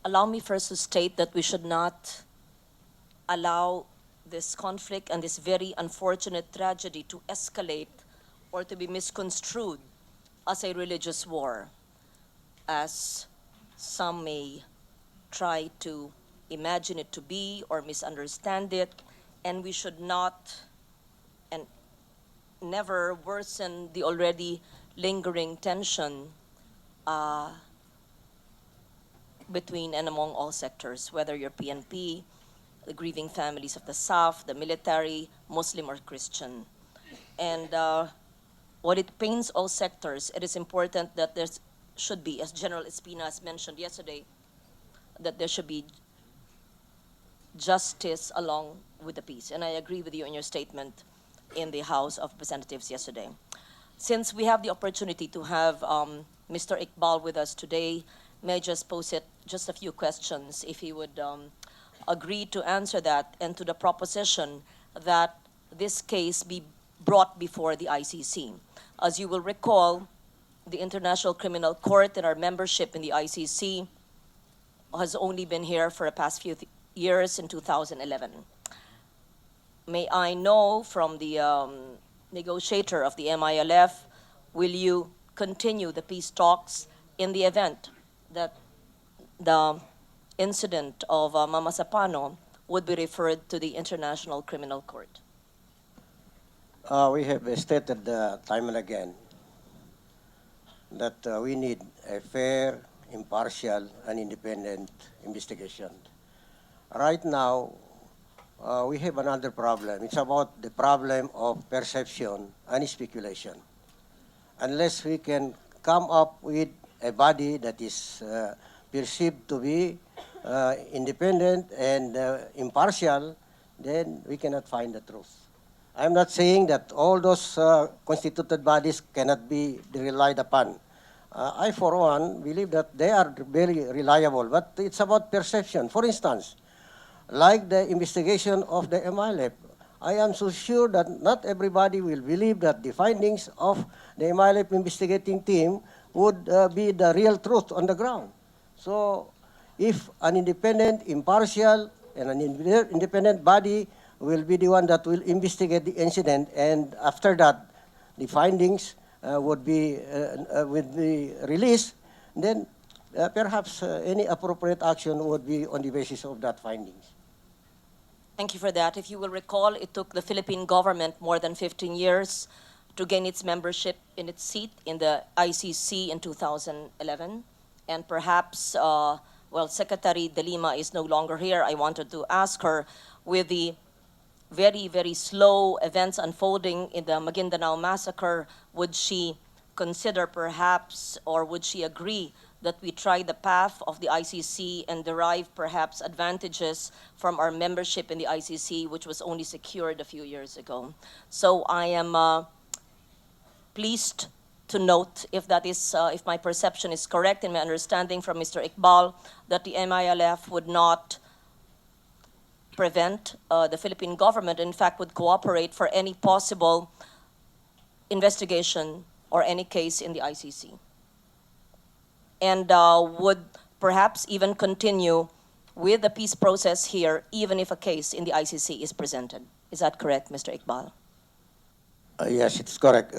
Allow me first to state that we should not allow this conflict and this very unfortunate tragedy to escalate or to be misconstrued as a religious war, as some may try to imagine it to be or misunderstand it. And we should not and never worsen the already lingering tension between and among all sectors, whether you're PNP, the grieving families of the South, the military, Muslim or Christian. And while it pains all sectors, it is important that there should be, as General Espinas mentioned yesterday, that there should be justice along with the peace. And I agree with you in your statement in the House of Representatives yesterday. Since we have the opportunity to have Mr. Iqbal with us today, may I just pose it just a few questions, if he would agree to answer that, and to the proposition that this case be brought before the ICC. As you will recall, the International Criminal Court and our membership in the ICC has only been here for the past few years in 2011. May I know from the negotiator of the MILF, will you continue the peace talks in the event that the incident of Mama Sapano would be referred to the International Criminal Court? We have stated time and again that we need a fair, impartial, and independent investigation. Right now, we have another problem. It's about the problem of perception and speculation. Unless we can come up with a body that is perceived to be independent and impartial, then we cannot find the truth. I'm not saying that all those constituted bodies cannot be relied upon. I, for one, believe that they are very reliable, but it's about perception. For instance, like the investigation of the MILF, I am so sure that not everybody will believe that the findings of the MILF investigating team would be the real truth on the ground. So if an independent, impartial, and an independent body will be the one that will investigate the incident, and after that, the findings would be released, then perhaps any appropriate action would be on the basis of that findings. Thank you for that. If you will recall, it took the Philippine government more than 15 years to gain its membership in its seat in the ICC in 2011. And perhaps, well, Secretary De Lima is no longer here. I wanted to ask her, with the very, very slow events unfolding in the Maguindanao massacre, would she consider perhaps, or would she agree that we try the path of the ICC and derive perhaps advantages from our membership in the ICC, which was only secured a few years ago? So I am pleased to note, if that is, if my perception is correct and my understanding from Mr. Iqbal, that the MILF would not prevent the Philippine government, in fact would cooperate for any possible investigation or any case in the ICC. And would perhaps even continue with the peace process here, even if a case in the ICC is presented. Is that correct, Mr. Iqbal? Yes, it's correct.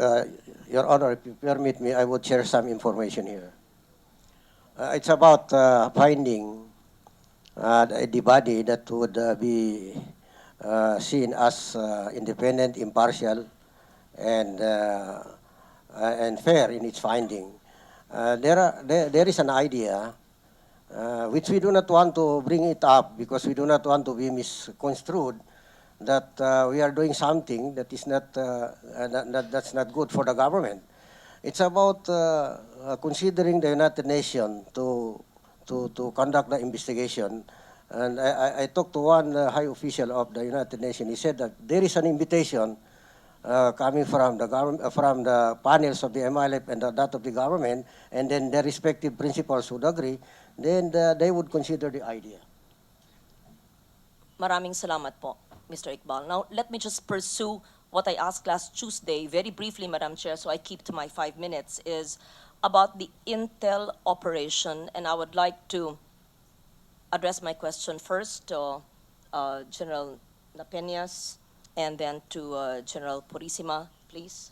Your Honor, if you permit me, I would share some information here. It's about finding the body that would be seen as independent, impartial, and fair in its finding. There is an idea which we do not want to bring it up because we do not want to be misconstrued that we are doing something that is not that's not good for the government. It's about considering the United Nations to conduct the investigation. And I talked to one high official of the United Nations. He said that there is an invitation coming from the government, from the panels of the MILF and that of the government, and then their respective principals would agree, then they would consider the idea. Maraming salamat po, Mr. Iqbal. Now, let me just pursue what I asked last Tuesday, very briefly, Madam Chair, so I keep to my 5 minutes, is about the intel operation, and I would like to address my question first to General Napeñas and then to General Purisima, please.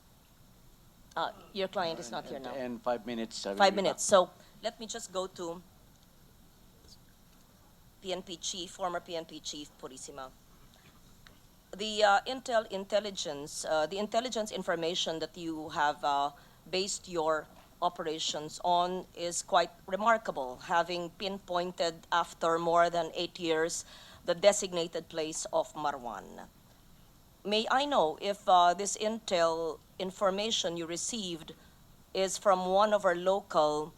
Your client is not here now. And 5 minutes. I will 5 be minutes. So let me just go to PNP chief, former PNP chief Purisima. The the intelligence information that you have based your operations on is quite remarkable, having pinpointed after more than 8 years the designated place of Marwan. May I know if this intel information you received is from one of our local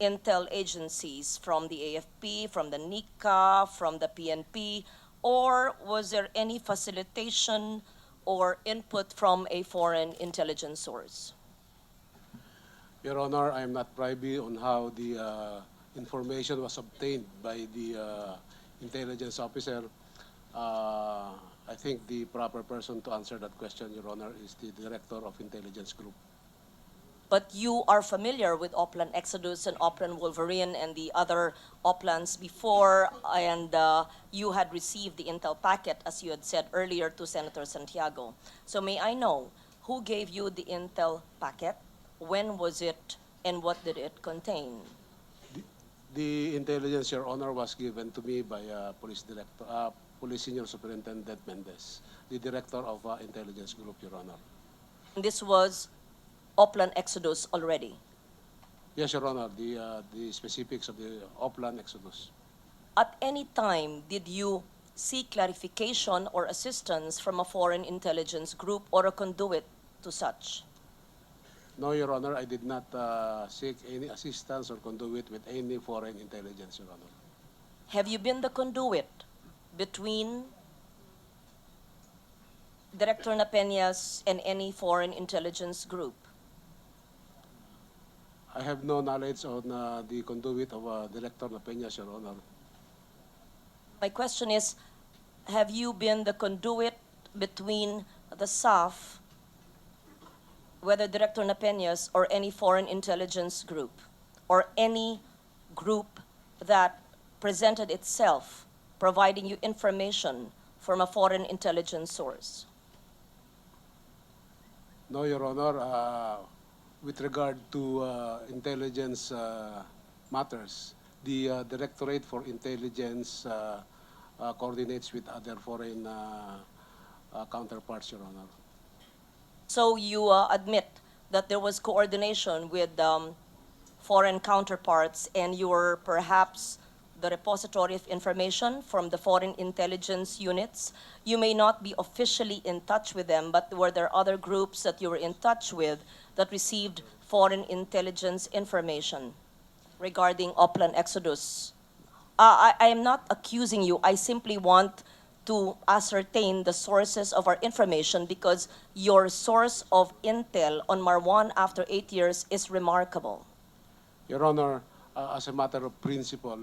intel agencies, from the AFP, from the NICA, from the PNP, or was there any facilitation or input from a foreign intelligence source? Your Honor, I am not privy on how the information was obtained by the intelligence officer. I think the proper person to answer that question, Your Honor, is the Director of Intelligence Group. But you are familiar with Oplan Exodus and Oplan Wolverine and the other Oplans before, and you had received the intel packet, as you had said earlier to Senator Santiago. So may I know who gave you the intel packet, when was it, and what did it contain? The intelligence, Your Honor, was given to me by Police Senior Superintendent Mendez, the Director of Intelligence Group, Your Honor. This was Oplan Exodus already. Yes, Your Honor, the specifics of the Oplan Exodus. At any time, did you seek clarification or assistance from a foreign intelligence group or a conduit to such? No, Your Honor, I did not seek any assistance or conduit with any foreign intelligence, Your Honor. Have you been the conduit between Director Napeñas and any foreign intelligence group? I have no knowledge on the conduit of Director Napeñas, Your Honor. My question is, have you been the conduit between the SAF, whether Director Napeñas or any foreign intelligence group, or any group that presented itself providing you information from a foreign intelligence source? No, Your Honor. With regard to intelligence matters, the Directorate for Intelligence coordinates with other foreign counterparts, Your Honor. So you admit that there was coordination with foreign counterparts, and you were perhaps the repository of information from the foreign intelligence units. You may not be officially in touch with them, but were there other groups that you were in touch with that received foreign intelligence information regarding Oplan Exodus? I am not accusing you. I simply want to ascertain the sources of our information, because your source of intel on Marwan after 8 years is remarkable. Your Honor, as a matter of principle,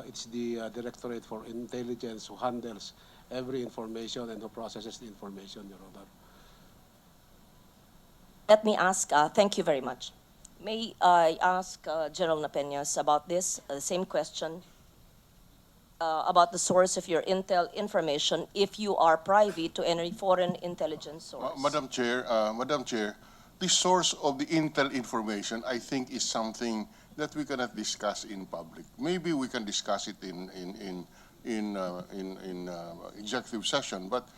it's the Directorate for Intelligence who handles every information and who processes the information, Your Honor. Let me ask, thank you very much. May I ask General Napeñas about this, same question, about the source of your intel information, if you are privy to any foreign intelligence source? Madam Chair, the source of the intel information, I think, is something that we cannot discuss in public. Maybe we can discuss it in executive session, but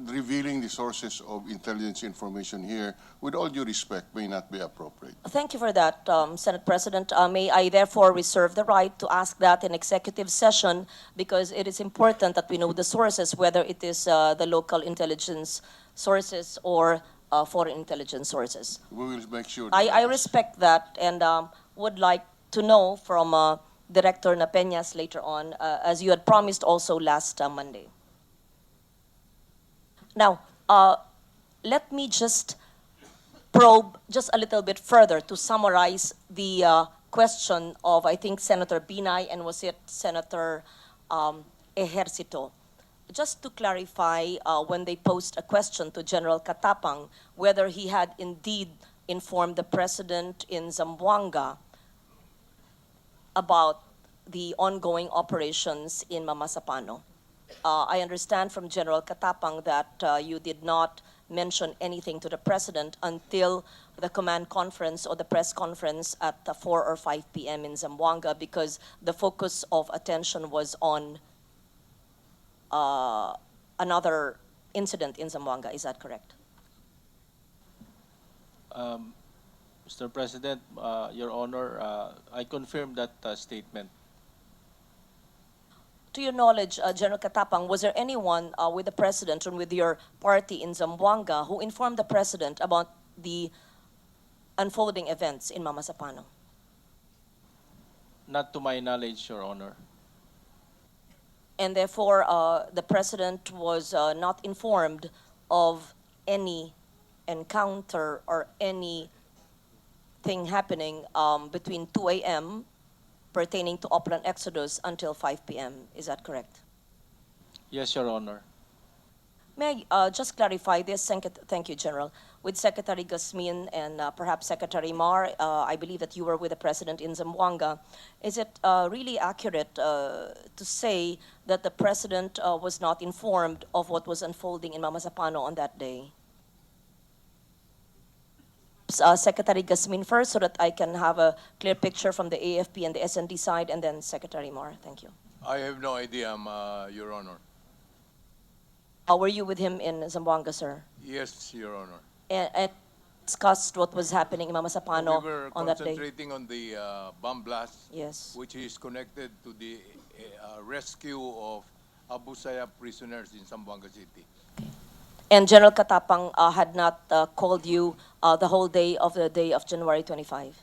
revealing the sources of intelligence information here, with all due respect, may not be appropriate. Thank you for that, Senate President. May I therefore reserve the right to ask that in executive session, because it is important that we know the sources, whether it is the local intelligence sources or foreign intelligence sources. We will make sure. I respect that, and would like to know from Director Napeñas later on, as you had promised also last Monday. Now, let me just probe just a little bit further to summarize the question of, I think, Senator Binay, and was it Senator Ejercito? Just to clarify, when they posed a question to General Katapang, whether he had indeed informed the President in Zamboanga about the ongoing operations in Mamasapano. I understand from General Katapang that you did not mention anything to the President until the command conference or the press conference at 4 or 5 p.m. in Zamboanga, because the focus of attention was on another incident in Zamboanga. Is that correct? Mr. President, Your Honor, I confirm that statement. To your knowledge, General Katapang, was there anyone with the President or with your party in Zamboanga who informed the President about the unfolding events in Mamasapano? Not to my knowledge, Your Honor. And therefore, the President was not informed of any encounter or anything happening between 2 a.m. pertaining to Oplan Exodus until 5 p.m. Is that correct? Yes, Your Honor. May I just clarify this? Thank you, General. With Secretary Gasmin and perhaps Secretary Mar, I believe that you were with the President in Zamboanga. Is it really accurate to say that the President was not informed of what was unfolding in Mamasapano on that day? Secretary Gasmin first, so that I can have a clear picture from the AFP and the SND side, and then Secretary Mar. Thank you. I have no idea, Your Honor. Were you with him in Zamboanga, sir? Yes, Your Honor. And discussed what was happening in Mamasapano We were on that day? concentrating on the bomb blast, Yes. which is connected to the rescue of Abu Sayyaf prisoners in Zamboanga City. And General Katapang had not called you the whole day of January 25?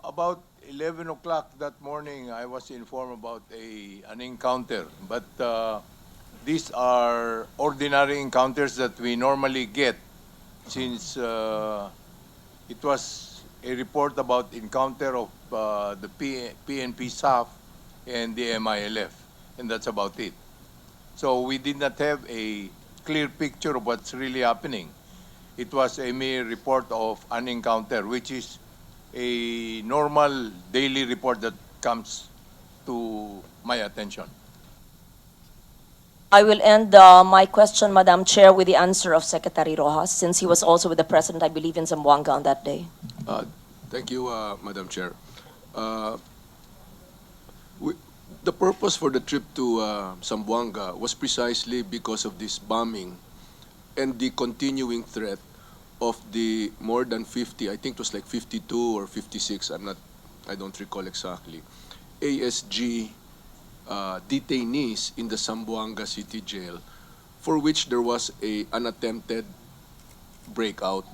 About 11 o'clock that morning, I was informed about an encounter. But these are ordinary encounters that we normally get, since it was a report about encounter of the PNP staff and the MILF, and that's about it. So we did not have a clear picture of what's really happening. It was a mere report of an encounter, which is a normal daily report that comes to my attention. I will end my question, Madam Chair, with the answer of Secretary Rojas, since he was also with the President, I believe, in Zamboanga on that day. Thank you, Madam Chair. The purpose for the trip to Zamboanga was precisely because of this bombing and the continuing threat of the more than 50, I think it was like 52 or 56, I don't recall exactly, ASG detainees in the Zamboanga City Jail, for which there was an attempted breakout.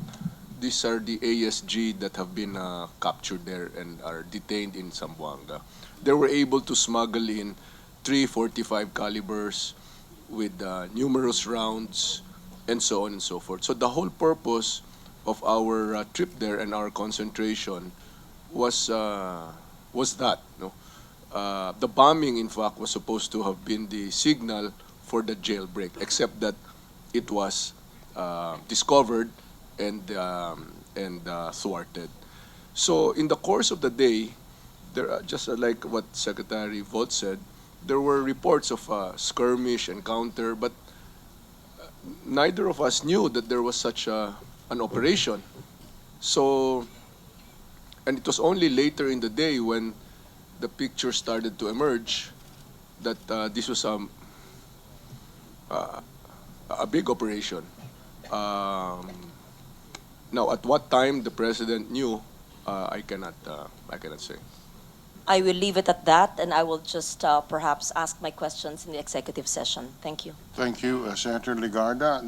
These are the ASG that have been captured there and are detained in Zamboanga. They were able to smuggle in 345 calibers with numerous rounds and so on and so forth. So the whole purpose of our trip there and our concentration was that. No? The bombing, in fact, was supposed to have been the signal for the jailbreak, except that it was discovered and thwarted. So in the course of the day, there, just like what Secretary Vaught said, there were reports of skirmish, encounter, but neither of us knew that there was such an operation. So, and it was only later in the day when the picture started to emerge that this was a big operation. Now, at what time the President knew, I cannot say. I will leave it at that, and I will just perhaps ask my questions in the executive session. Thank you. Thank you, Senator Legarda.